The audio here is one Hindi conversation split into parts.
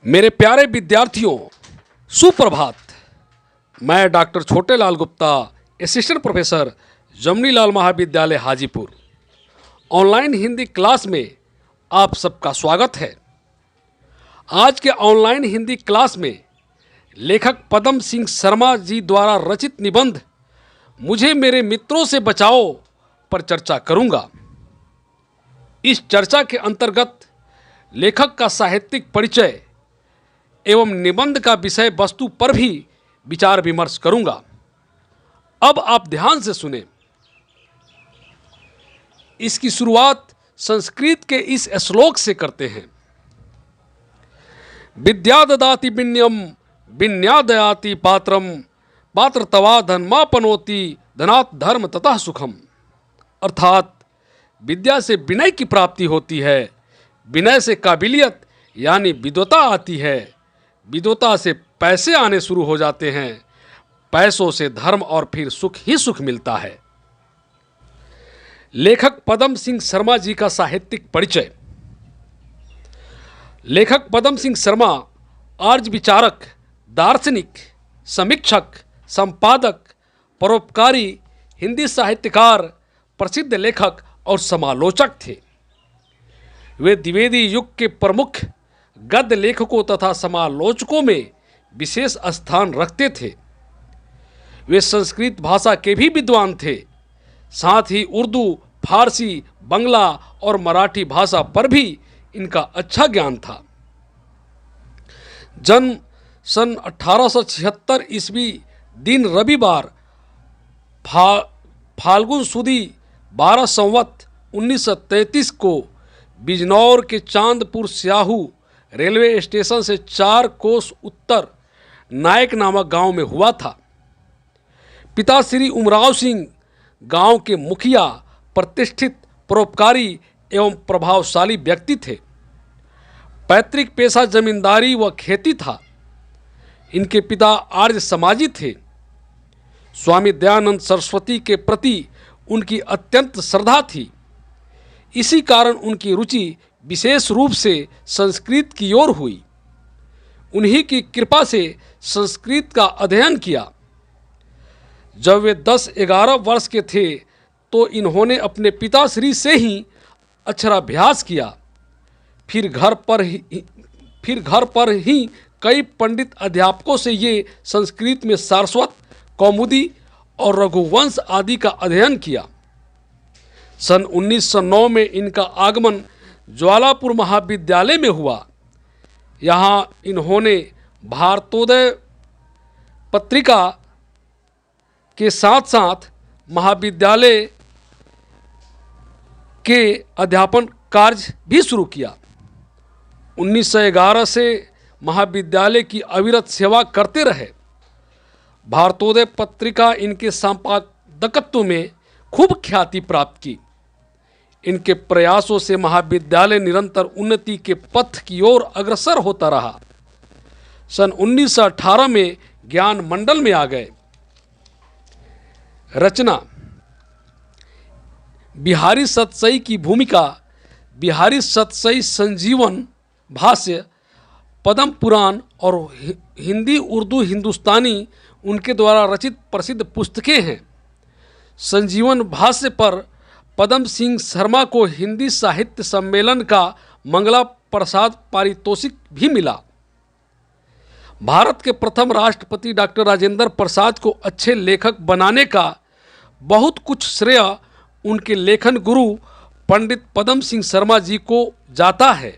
मेरे प्यारे विद्यार्थियों, सुप्रभात। मैं doctor Chhotelal Gupta, assistant professor, Jamnilal महाविद्यालय हाजीपुर, ऑनलाइन हिंदी क्लास में आप सबका स्वागत है। आज के ऑनलाइन हिंदी क्लास में लेखक पदम सिंह शर्मा जी द्वारा रचित निबंध मुझे मेरे मित्रों से बचाओ पर चर्चा करूंगा। इस चर्चा के अंतर्गत लेखक का साहित्यिक परिचय एवं निबंध का विषय वस्तु पर भी विचार विमर्श करूंगा। अब आप ध्यान से सुने। इसकी शुरुआत संस्कृत के इस श्लोक से करते हैं। विद्या ददाति विनयम विन्यादयाति पात्रम पात्रतवा धनमापनोति धनात् धर्म ततः सुखम। अर्थात विद्या से विनय की प्राप्ति होती है, विनय से काबिलियत यानी विद्वता आती है, विद्वता से पैसे आने शुरू हो जाते हैं, पैसों से धर्म और फिर सुख ही सुख मिलता है। लेखक पदम सिंह शर्मा जी का साहित्यिक परिचय। लेखक पदम सिंह शर्मा आर्य विचारक, दार्शनिक, समीक्षक, संपादक, परोपकारी, हिंदी साहित्यकार, प्रसिद्ध लेखक और समालोचक थे। वे द्विवेदी युग के प्रमुख गद्य लेखकों तथा समालोचकों में विशेष स्थान रखते थे। वे संस्कृत भाषा के भी विद्वान थे, साथ ही उर्दू, फारसी, बंगला और मराठी भाषा पर भी इनका अच्छा ज्ञान था। जन्म सन 1876 ईस्वी दिन रविवार फाल्गुन सुदी 12 संवत 1933 को बिजनौर के चांदपुर स्याहू रेलवे स्टेशन से 4 कोस उत्तर नायक नामक गांव में हुआ था। पिता श्री उमराव सिंह गांव के मुखिया, प्रतिष्ठित, परोपकारी एवं प्रभावशाली व्यक्ति थे। पैतृक पेशा जमींदारी व खेती था। इनके पिता आर्य समाजी थे। स्वामी दयानंद सरस्वती के प्रति उनकी अत्यंत श्रद्धा थी। इसी कारण उनकी रुचि विशेष रूप से संस्कृत की ओर हुई। उन्हीं की कृपा से संस्कृत का अध्ययन किया। जब वे 10-11 वर्ष के थे तो इन्होंने अपने पिताश्री से ही अक्षराभ्यास किया। फिर घर पर ही कई पंडित अध्यापकों से ये संस्कृत में सारस्वत, कौमुदी और रघुवंश आदि का अध्ययन किया। सन 1909 में इनका आगमन ज्वालापुर महाविद्यालय में हुआ। यहाँ इन्होंने भारतोदय पत्रिका के साथ साथ महाविद्यालय के अध्यापन कार्य भी शुरू किया। 1911 से महाविद्यालय की अविरत सेवा करते रहे। भारतोदय पत्रिका इनके संपादकत्व में खूब ख्याति प्राप्त की। इनके प्रयासों से महाविद्यालय निरंतर उन्नति के पथ की ओर अग्रसर होता रहा। सन 1918 में ज्ञान मंडल में आ गए। रचना: बिहारी सतसई की भूमिका, बिहारी सतसई संजीवन भाष्य, पद्म पुराण और हिंदी, उर्दू, हिंदुस्तानी उनके द्वारा रचित प्रसिद्ध पुस्तकें हैं। संजीवन भाष्य पर पदम सिंह शर्मा को हिंदी साहित्य सम्मेलन का मंगला प्रसाद पारितोषिक भी मिला। भारत के प्रथम राष्ट्रपति डॉक्टर राजेंद्र प्रसाद को अच्छे लेखक बनाने का बहुत कुछ श्रेय उनके लेखन गुरु पंडित पदम सिंह शर्मा जी को जाता है।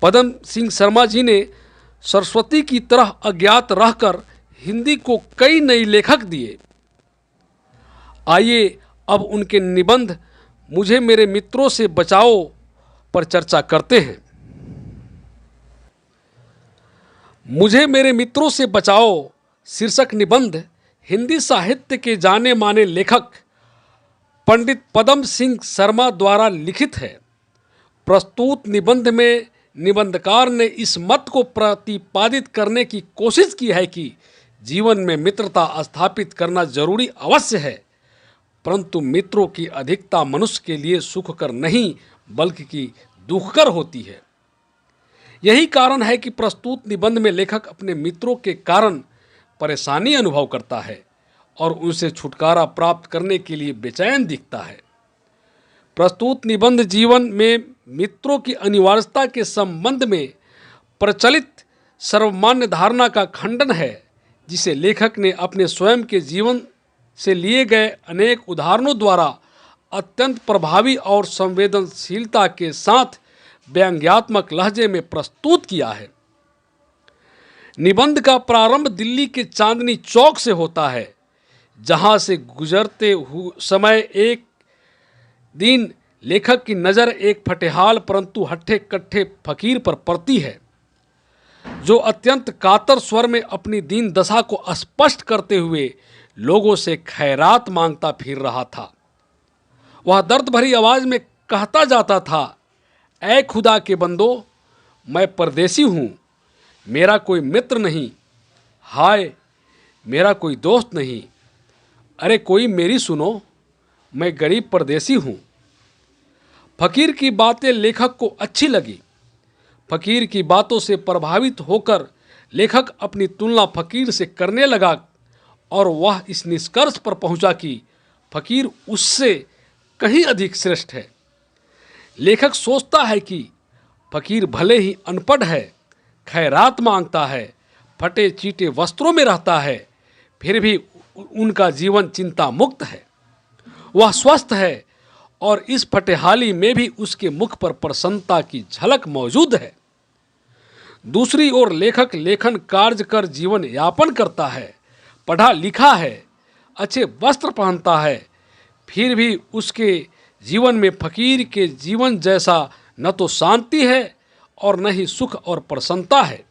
पदम सिंह शर्मा जी ने सरस्वती की तरह अज्ञात रहकर हिंदी को कई नए लेखक दिए। आइए अब उनके निबंध मुझे मेरे मित्रों से बचाओ पर चर्चा करते हैं। मुझे मेरे मित्रों से बचाओ शीर्षक निबंध हिंदी साहित्य के जाने माने लेखक पंडित पदम सिंह शर्मा द्वारा लिखित है। प्रस्तुत निबंध में निबंधकार ने इस मत को प्रतिपादित करने की कोशिश की है कि जीवन में मित्रता स्थापित करना जरूरी अवश्य है, परंतु मित्रों की अधिकता मनुष्य के लिए सुखकर नहीं बल्कि दुखकर होती है। यही कारण है कि प्रस्तुत निबंध में लेखक अपने मित्रों के कारण परेशानी अनुभव करता है और उनसे छुटकारा प्राप्त करने के लिए बेचैन दिखता है। प्रस्तुत निबंध जीवन में मित्रों की अनिवार्यता के संबंध में प्रचलित सर्वमान्य धारणा का खंडन है, जिसे लेखक ने अपने स्वयं के जीवन से लिए गए अनेक उदाहरणों द्वारा अत्यंत प्रभावी और संवेदनशीलता के साथ व्यंग्यात्मक लहजे में प्रस्तुत किया है। निबंध का प्रारंभ दिल्ली के चांदनी चौक से होता है, जहां से गुजरते हुए समय एक दिन लेखक की नज़र एक फटेहाल परंतु हट्ठे कट्ठे फकीर पर पड़ती है, जो अत्यंत कातर स्वर में अपनी दीन दशा को स्पष्ट करते हुए लोगों से खैरात मांगता फिर रहा था। वह दर्द भरी आवाज़ में कहता जाता था, ऐ खुदा के बंदो, मैं परदेसी हूँ, मेरा कोई मित्र नहीं, हाय मेरा कोई दोस्त नहीं, अरे कोई मेरी सुनो, मैं गरीब परदेसी हूँ। फकीर की बातें लेखक को अच्छी लगी। फकीर की बातों से प्रभावित होकर लेखक अपनी तुलना फकीर से करने लगा और वह इस निष्कर्ष पर पहुंचा कि फकीर उससे कहीं अधिक श्रेष्ठ है। लेखक सोचता है कि फकीर भले ही अनपढ़ है, खैरात मांगता है, फटे चीटे वस्त्रों में रहता है, फिर भी उनका जीवन चिंता मुक्त है। वह स्वस्थ है और इस फटेहाली में भी उसके मुख पर प्रसन्नता की झलक मौजूद है। दूसरी ओर लेखक लेखन कार्य कर जीवन यापन करता है, पढ़ा लिखा है, अच्छे वस्त्र पहनता है, फिर भी उसके जीवन में फकीर के जीवन जैसा न तो शांति है और न ही सुख और प्रसन्नता है।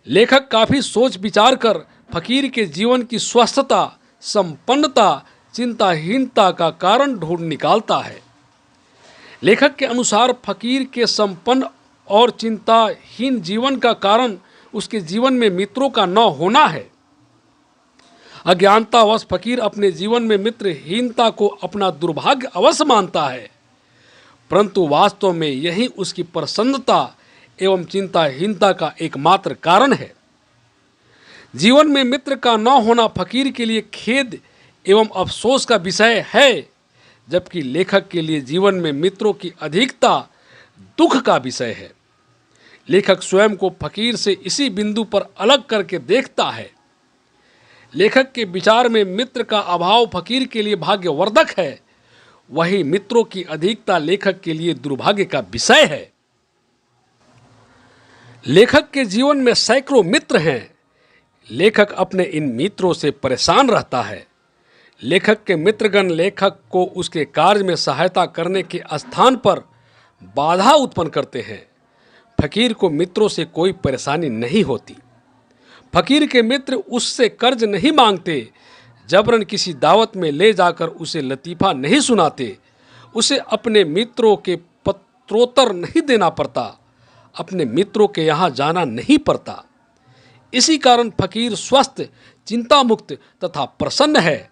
लेखक काफ़ी सोच विचार कर फकीर के जीवन की स्वस्थता, संपन्नता, चिंताहीनता का कारण ढूंढ निकालता है। लेखक के अनुसार फकीर के संपन्न और चिंताहीन जीवन का कारण उसके जीवन में मित्रों का न होना है। अज्ञानतावश फकीर अपने जीवन में मित्रहीनता को अपना दुर्भाग्य अवश्य मानता है, परंतु वास्तव में यही उसकी प्रसन्नता एवं चिंताहीनता का एकमात्र कारण है। जीवन में मित्र का न होना फकीर के लिए खेद एवं अफसोस का विषय है, जबकि लेखक के लिए जीवन में मित्रों की अधिकता दुख का विषय है। लेखक स्वयं को फकीर से इसी बिंदु पर अलग करके देखता है। लेखक के विचार में मित्र का अभाव फकीर के लिए भाग्यवर्धक है, वही मित्रों की अधिकता लेखक के लिए दुर्भाग्य का विषय है। लेखक के जीवन में सैकड़ों मित्र हैं। लेखक अपने इन मित्रों से परेशान रहता है। लेखक के मित्रगण लेखक को उसके कार्य में सहायता करने के स्थान पर बाधा उत्पन्न करते हैं। फकीर को मित्रों से कोई परेशानी नहीं होती। फकीर के मित्र उससे कर्ज नहीं मांगते, जबरन किसी दावत में ले जाकर उसे लतीफ़ा नहीं सुनाते, उसे अपने मित्रों के पत्रोत्तर नहीं देना पड़ता, अपने मित्रों के यहाँ जाना नहीं पड़ता। इसी कारण फकीर स्वस्थ, चिंता मुक्त तथा प्रसन्न है,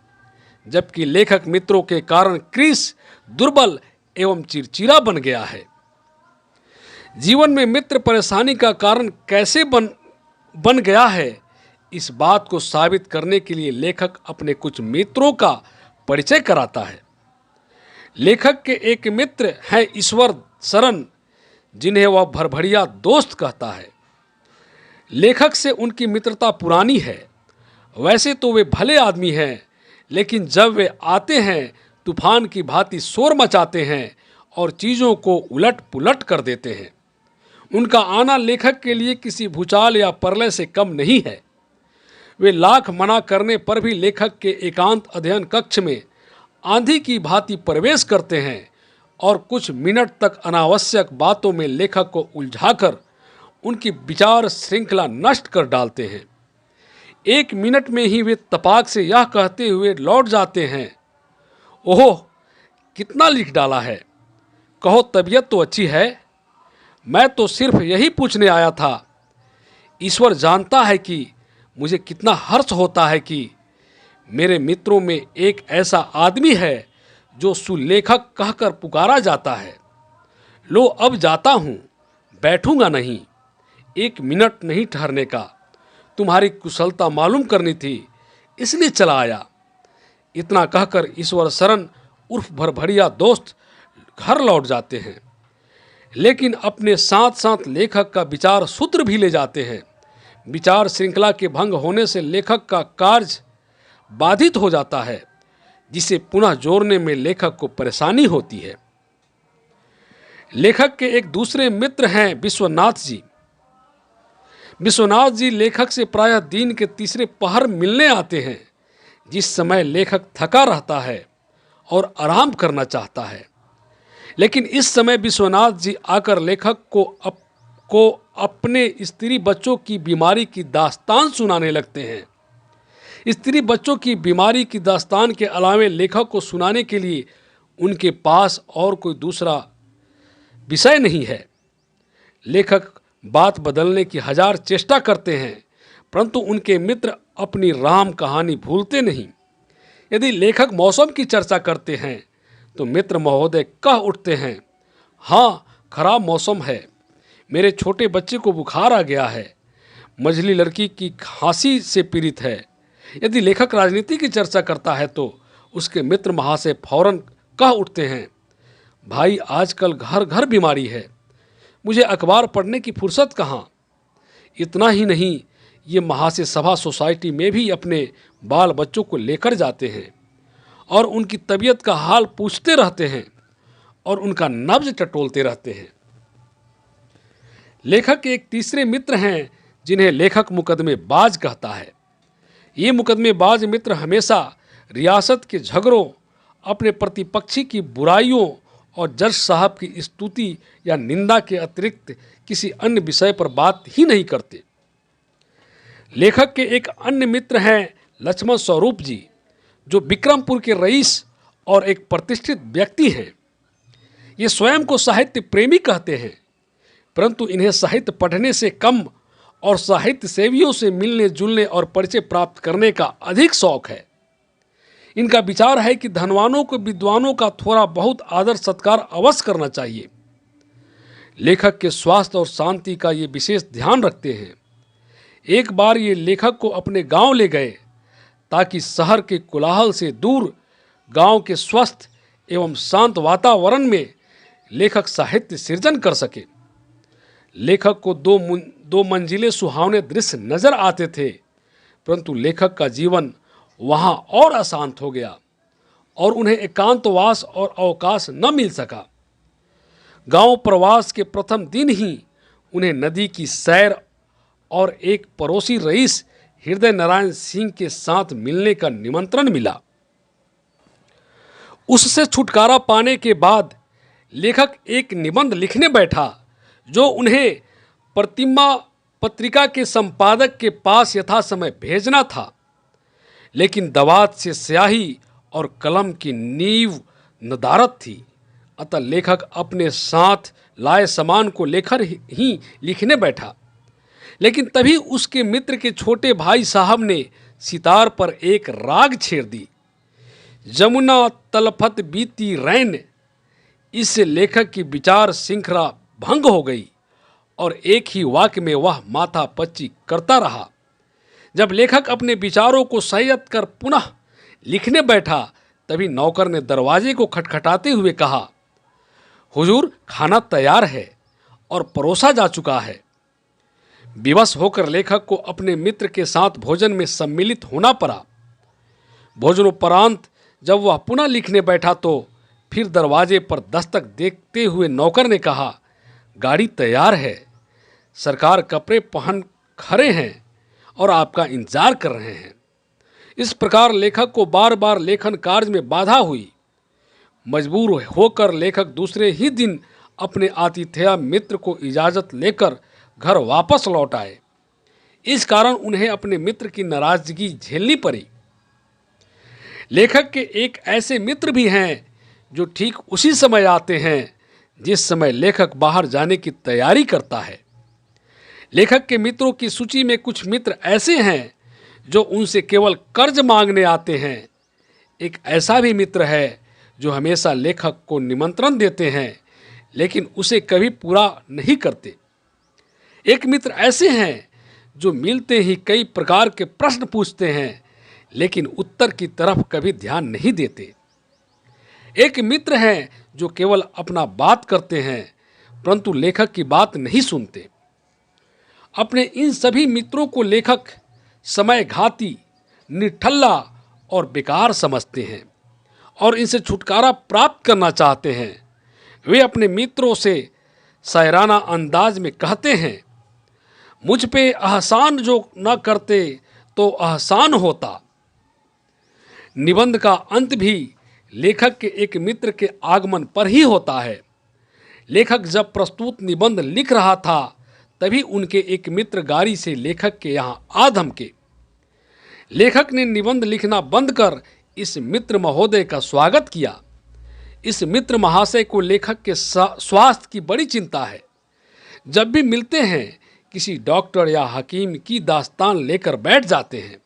जबकि लेखक मित्रों के कारण क्रीस, दुर्बल एवं चिड़चिड़ा बन गया है। जीवन में मित्र परेशानी का कारण कैसे बन गया है, इस बात को साबित करने के लिए लेखक अपने कुछ मित्रों का परिचय कराता है। लेखक के एक मित्र हैं ईश्वर शरण, जिन्हें वह भरभड़िया दोस्त कहता है। लेखक से उनकी मित्रता पुरानी है। वैसे तो वे भले आदमी हैं, लेकिन जब वे आते हैं तूफान की भांति शोर मचाते हैं और चीज़ों को उलट पुलट कर देते हैं। उनका आना लेखक के लिए किसी भूचाल या प्रलय से कम नहीं है। वे लाख मना करने पर भी लेखक के एकांत अध्ययन कक्ष में आंधी की भांति प्रवेश करते हैं और कुछ मिनट तक अनावश्यक बातों में लेखक को उलझाकर उनकी विचार श्रृंखला नष्ट कर डालते हैं। एक मिनट में ही वे तपाक से यह कहते हुए लौट जाते हैं, ओह कितना लिख डाला है, कहो तबीयत तो अच्छी है। मैं तो सिर्फ यही पूछने आया था। ईश्वर जानता है कि मुझे कितना हर्ष होता है कि मेरे मित्रों में एक ऐसा आदमी है जो सुलेखक कहकर पुकारा जाता है। लो अब जाता हूँ, बैठूंगा नहीं, 1 मिनट नहीं ठहरने का। तुम्हारी कुशलता मालूम करनी थी, इसलिए चला आया। इतना कहकर ईश्वर शरण उर्फ भरभरिया दोस्त घर लौट जाते हैं, लेकिन अपने साथ साथ लेखक का विचार सूत्र भी ले जाते हैं। विचार श्रृंखला के भंग होने से लेखक का कार्य बाधित हो जाता है, जिसे पुनः जोड़ने में लेखक को परेशानी होती है। लेखक के एक दूसरे मित्र हैं विश्वनाथ जी। विश्वनाथ जी लेखक से प्रायः दिन के तीसरे पहर मिलने आते हैं, जिस समय लेखक थका रहता है और आराम करना चाहता है। लेकिन इस समय विश्वनाथ जी आकर लेखक को अपने स्त्री बच्चों की बीमारी की दास्तान सुनाने लगते हैं। स्त्री बच्चों की बीमारी की दास्तान के अलावे लेखक को सुनाने के लिए उनके पास और कोई दूसरा विषय नहीं है। लेखक बात बदलने की 1000 चेष्टा करते हैं, परंतु उनके मित्र अपनी राम कहानी भूलते नहीं। यदि लेखक मौसम की चर्चा करते हैं तो मित्र महोदय कह उठते हैं, हाँ खराब मौसम है, मेरे छोटे बच्चे को बुखार आ गया है, मझली लड़की की खांसी से पीड़ित है। यदि लेखक राजनीति की चर्चा करता है तो उसके मित्र महाशय फौरन कह उठते हैं, भाई आजकल घर घर बीमारी है, मुझे अखबार पढ़ने की फुर्सत कहाँ। इतना ही नहीं, ये महाशय सभा सोसाइटी में भी अपने बाल बच्चों को लेकर जाते हैं और उनकी तबीयत का हाल पूछते रहते हैं और उनका नब्ज टटोलते रहते हैं। लेखक के एक तीसरे मित्र हैं जिन्हें लेखक मुकदमेबाज कहता है। ये मुकदमेबाज मित्र हमेशा रियासत के झगड़ों, अपने प्रतिपक्षी की बुराइयों और जज साहब की स्तुति या निंदा के अतिरिक्त किसी अन्य विषय पर बात ही नहीं करते। लेखक के एक अन्य मित्र हैं लक्ष्मण स्वरूप जी, जो विक्रमपुर के रईस और एक प्रतिष्ठित व्यक्ति हैं। ये स्वयं को साहित्य प्रेमी कहते हैं, परंतु इन्हें साहित्य पढ़ने से कम और साहित्य सेवियों से मिलने जुलने और परिचय प्राप्त करने का अधिक शौक है। इनका विचार है कि धनवानों को विद्वानों का थोड़ा बहुत आदर सत्कार अवश्य करना चाहिए। लेखक के स्वास्थ्य और शांति का ये विशेष ध्यान रखते हैं। एक बार ये लेखक को अपने गांव ले गए ताकि शहर के कोलाहल से दूर गांव के स्वस्थ एवं शांत वातावरण में लेखक साहित्य सृजन कर सके। लेखक को दो मंजिले सुहावने दृश्य नजर आते थे, परंतु लेखक का जीवन वहां और अशांत हो गया और उन्हें एकांतवास और अवकाश न मिल सका। गांव प्रवास के प्रथम दिन ही उन्हें नदी की सैर और एक पड़ोसी रईस हृदय नारायण सिंह के साथ मिलने का निमंत्रण मिला। उससे छुटकारा पाने के बाद लेखक एक निबंध लिखने बैठा, जो उन्हें प्रतिमा पत्रिका के संपादक के पास यथासमय भेजना था। लेकिन दवात से स्याही और कलम की नींव नदारद थी, अतः लेखक अपने साथ लाए सामान को लेकर ही लिखने बैठा। लेकिन तभी उसके मित्र के छोटे भाई साहब ने सितार पर एक राग छेड़ दी, जमुना तलफत बीती रैन। इससे लेखक की विचार श्रृंखला भंग हो गई और एक ही वाक्य में वह माथा पच्ची करता रहा। जब लेखक अपने विचारों को संयत कर पुनः लिखने बैठा, तभी नौकर ने दरवाजे को खटखटाते हुए कहा, हुजूर खाना तैयार है और परोसा जा चुका है। विवश होकर लेखक को अपने मित्र के साथ भोजन में सम्मिलित होना पड़ा। भोजनोपरांत जब वह पुनः लिखने बैठा तो फिर दरवाजे पर दस्तक देखते हुए नौकर ने कहा, गाड़ी तैयार है, सरकार कपड़े पहन खड़े हैं और आपका इंतजार कर रहे हैं। इस प्रकार लेखक को बार बार लेखन कार्य में बाधा हुई। मजबूर होकर लेखक दूसरे ही दिन अपने आतिथेय मित्र को इजाज़त लेकर घर वापस लौट आए। इस कारण उन्हें अपने मित्र की नाराजगी झेलनी पड़ी। लेखक के एक ऐसे मित्र भी हैं जो ठीक उसी समय आते हैं जिस समय लेखक बाहर जाने की तैयारी करता है। लेखक के मित्रों की सूची में कुछ मित्र ऐसे हैं जो उनसे केवल कर्ज मांगने आते हैं। एक ऐसा भी मित्र है जो हमेशा लेखक को निमंत्रण देते हैं, लेकिन उसे कभी पूरा नहीं करते। एक मित्र ऐसे हैं जो मिलते ही कई प्रकार के प्रश्न पूछते हैं लेकिन उत्तर की तरफ कभी ध्यान नहीं देते। एक मित्र हैं जो केवल अपना बात करते हैं परंतु लेखक की बात नहीं सुनते। अपने इन सभी मित्रों को लेखक समयघाती, निठल्ला और बेकार समझते हैं और इनसे छुटकारा प्राप्त करना चाहते हैं। वे अपने मित्रों से शायराना अंदाज में कहते हैं, मुझ पे एहसान जो न करते तो एहसान होता। निबंध का अंत भी लेखक के एक मित्र के आगमन पर ही होता है। लेखक जब प्रस्तुत निबंध लिख रहा था तभी उनके एक मित्र गाड़ी से लेखक के यहाँ आ धमके। लेखक ने निबंध लिखना बंद कर इस मित्र महोदय का स्वागत किया। इस मित्र महाशय को लेखक के स्वास्थ्य की बड़ी चिंता है। जब भी मिलते हैं किसी डॉक्टर या हकीम की दास्तान लेकर बैठ जाते हैं।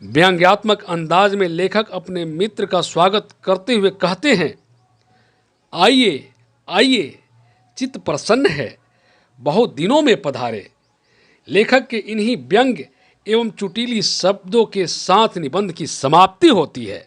व्यंग्यात्मक अंदाज में लेखक अपने मित्र का स्वागत करते हुए कहते हैं, आइए आइए, चित्त प्रसन्न है, बहुत दिनों में पधारे। लेखक के इन्हीं व्यंग्य एवं चुटीली शब्दों के साथ निबंध की समाप्ति होती है।